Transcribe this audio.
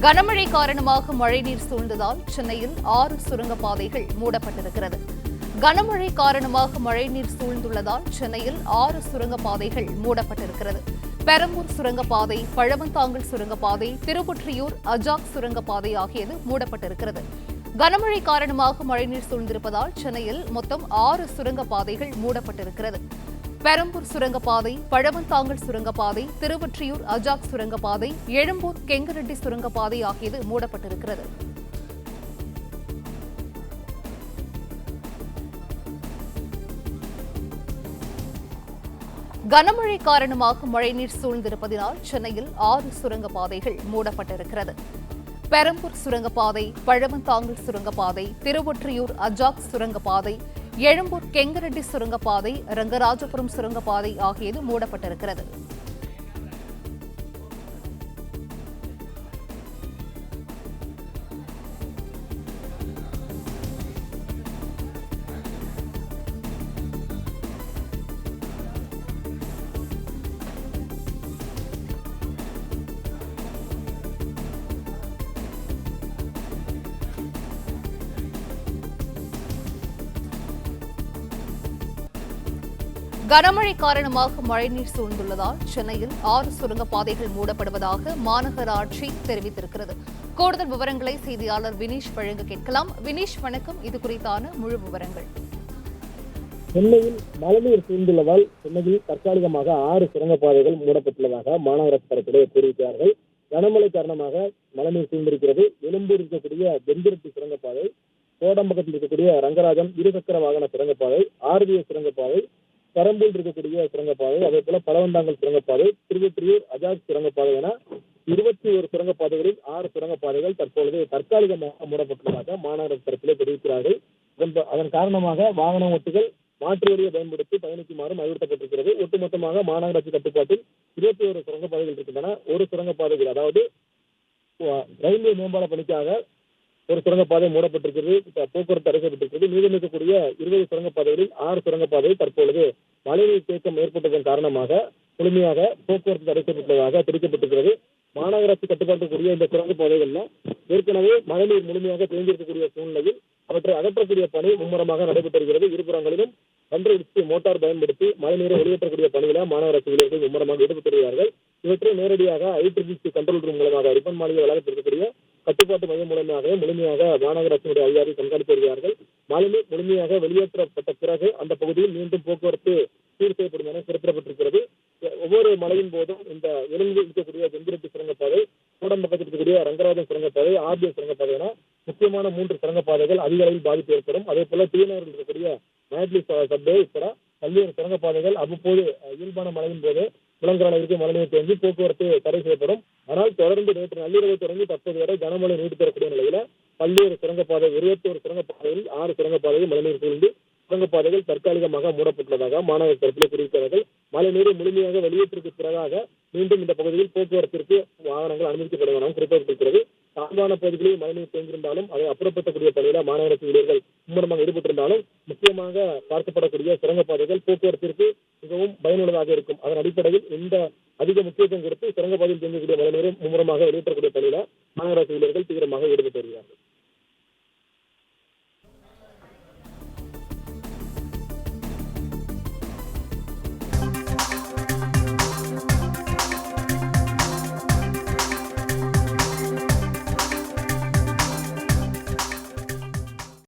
கனமழை காரணமாக மழைநீர் சூழ்ந்ததால் சென்னையில் 6 சுரங்கப்பாதைகள் மூடப்பட்டிருக்கிறது. கனமழை காரணமாக மழைநீர் சூழ்ந்துள்ளதால் சென்னையில் 6 சுரங்கப்பாதைகள் மூடப்பட்டிருக்கிறது. பெரம்பூர் சுரங்கப்பாதை, பழவந்தாங்கல் சுரங்கப்பாதை, திருவொற்றியூர் அஜாக் சுரங்கப்பாதை ஆகியது மூடப்பட்டிருக்கிறது. கனமழை காரணமாக மழைநீர் சூழ்ந்திருப்பதால் சென்னையில் மொத்தம் 6 சுரங்கப்பாதைகள் மூடப்பட்டிருக்கிறது. பெரம்பூர் சுரங்கப்பாதை, பழவந்தாங்கல் சுரங்கப்பாதை, திருவொற்றியூர் அஜாக் சுரங்கப்பாதை, எழும்பூர் கெங்கரெட்டி சுரங்கப்பாதை ஆகியது மூடப்பட்டிருக்கிறது. கனமழை காரணமாக மழைநீர் சூழ்ந்திருப்பதினால் சென்னையில் 6 சுரங்கப்பாதைகள் மூடப்பட்டிருக்கிறது. பெரம்பூர் சுரங்கப்பாதை, பழவந்தாங்கல் சுரங்கப்பாதை, திருவொற்றியூர் அஜாக் சுரங்கப்பாதை, எழும்பூர் கெங்கரெட்டி சுரங்கப்பாதை, ரங்கராஜபுரம் சுரங்கப்பாதை ஆகியது மூடப்பட்டிருக்கிறது. கனமழை காரணமாக மழைநீர் சூழ்ந்துள்ளதால் சென்னையில் 6 சுரங்கப்பாதைகள் மூடப்படுவதாக மாநகராட்சி தெரிவித்திருக்கிறது. கூடுதல் விவரங்களை செய்தியாளர் வினீஷ் வழங்க கேட்கலாம். வினீஷ், வணக்கம். இது குறித்தான முழு விவரங்கள். சென்னையில் மழைநீர் சூழ்ந்துள்ளதால் சென்னையில் தற்காலிகமாக 6 சுரங்கப்பாதைகள் மூடப்பட்டுள்ளதாக மாநகராட்சி தரப்பிலே கூறியிருக்கிறார்கள். கனமழை காரணமாக மழைநீர் சூழ்ந்திருக்கிறது. எழும்பூர் இருக்கக்கூடிய பெந்திரெட்டி சுரங்கப்பாதை, கோடம்பக்கத்தில் இருக்கக்கூடிய ரங்கராஜன் இருசக்கர வாகன சுரங்கப்பாதை, ஆர்விஎஸ் சுரங்கப்பாதை, பெரம்பூர் இருக்கக்கூடிய சுரங்கப்பாதை, அதே போல பழவந்தாங்கல் சுரங்கப்பாதை, திருவொற்றியூர் அஜாக் சுரங்கப்பாதை என 21 சுரங்கப்பாதைகளில் 6 சுரங்கப்பாதைகள் தற்பொழுது தற்காலிகமாக மூடப்பட்டுள்ளதாக மாநகராட்சி தரப்பிலே தெரிவிக்கிறார்கள். அதன் காரணமாக வாகன ஓட்டிகள் மாற்று வழியை பயன்படுத்தி பயணிக்குமாறும் அறிவுறுத்தப்பட்டிருக்கிறது. ஒட்டுமொத்தமாக மாநகராட்சி கட்டுப்பாட்டில் 21 சுரங்கப்பாதைகள் இருக்கின்றன. ஒரு சுரங்கப்பாதைகள், அதாவது ரயில்வே மேம்பால பணிக்காக ஒரு சுரங்கப்பாதை மூடப்பட்டிருக்கிறது, போக்குவரத்து தடைக்கப்பட்டிருக்கிறது. மீதம் இருக்கக்கூடிய 20 சுரங்கப்பாதைகளில் 6 சுரங்கப்பாதை தற்பொழுது மழைநீர் தேக்கம் ஏற்பட்டதன் காரணமாக முழுமையாக போக்குவரத்து தடை செய்யப்பட்டுள்ளதாக தெரிவிக்கப்பட்டிருக்கிறது. மாநகராட்சி கட்டுப்பாட்டுக்கூடிய இந்த சுரங்கப்பாதைகள்ல ஏற்கனவே மழைநீர் முழுமையாக தேங்கியிருக்கக்கூடிய சூழ்நிலையில் அவற்றை அகற்றக்கூடிய பணி மும்முரமாக நடைபெற்று வருகிறது. இருபுறங்களிலும் மோட்டார் பயன்படுத்தி மழைநீரை வெளியேற்றக்கூடிய பணியில மாநகராட்சி ஊழியர்கள் மும்முரமாக ஈடுபட்டு வருகிறார்கள். இவற்றை நேரடியாக ஐடிபிசி கண்ட்ரோல் ரூம் மூலமாக ரிப்பன் மாளிகை வளாகத்தில் இருக்கக்கூடிய கட்டுப்பாட்டு மையம் மூலமாக முழுமையாக மாநகராட்சியினுடைய அதிகாரி கண்காணித்து வருகிறார்கள். மழைநீர் முழுமையாக வெளியேற்றப்பட்ட பிறகு அந்த பகுதியில் மீண்டும் போக்குவரத்து சீர் செய்யப்படும் என குறிப்பிடப்பட்டிருக்கிறது. ஒவ்வொரு மழையின் போதும் இந்த எழுந்து இருக்கக்கூடிய பெந்திரெட்டி சுரங்கப்பாதை, கூடம்பக்கத்தில் இருக்கக்கூடிய ரங்கராஜன் சுரங்கப்பாதை, ஆர்பிஎஸ் சுரங்கப்பாதை என முக்கியமான 3 சுரங்கப்பாதைகள் அதிக அளவில் பாதிப்பு ஏற்படும். அதே போல டிஎன்ஆரில் இருக்கக்கூடிய மேட்லி சப்வே உட்பட பல்வேறு சுரங்கப்பாதைகள் அவ்வப்போது இயல்பான மழையின் போது முழங்காலத்திற்கு மழைநீர் தேங்கி போக்குவரத்து தடை செய்யப்படும். ஆனால் தொடர்ந்து நேற்று நள்ளிரவு தொடங்கி தற்போது வரை கனமழை நீடித்து வரக்கூடிய நிலையில பல்வேறு சுரங்கப்பாதை 21 சுரங்கப்பாதையில் 6 சுரங்கப்பாதைகள் மழைநீர் சூழ்ந்து சுரங்கப்பாதைகள் தற்காலிகமாக மூடப்பட்டுள்ளதாக மாநகர தரப்பில் குறிப்பிட்டார்கள். மழைநீரை முழுமையாக வெளியேற்றத்திற்கு பிறகாக மீண்டும் இந்த பகுதியில் போக்குவரத்திற்கு வாகனங்கள் அனுமதிக்கப்படும் என குறிப்பிட்டிருக்கிறது. தாழ்வான பகுதிகளில் மழைநீர் தேங்கியிருந்தாலும் அதை அப்புறப்படுத்தக்கூடிய பணியில மாநகராட்சி ஊழியர்கள் மும்முரமாக ஈடுபட்டிருந்தாலும் முக்கியமாக பார்க்கப்படக்கூடிய சுரங்கப்பாதைகள் போக்குவரத்திற்கு மிகவும் பயனுள்ளதாக இருக்கும். அதன் அடிப்படையில் இந்த அதிக முக்கியத்துவம் கொடுத்து சுரங்கப்பாதையில் தேங்கக்கூடிய மழைநீரை மும்முரமாக வெளியேற்றக்கூடிய பணியில மாநகராட்சி ஊழியர்கள் தீவிரமாக ஈடுபட்டு வருகிறார்கள்.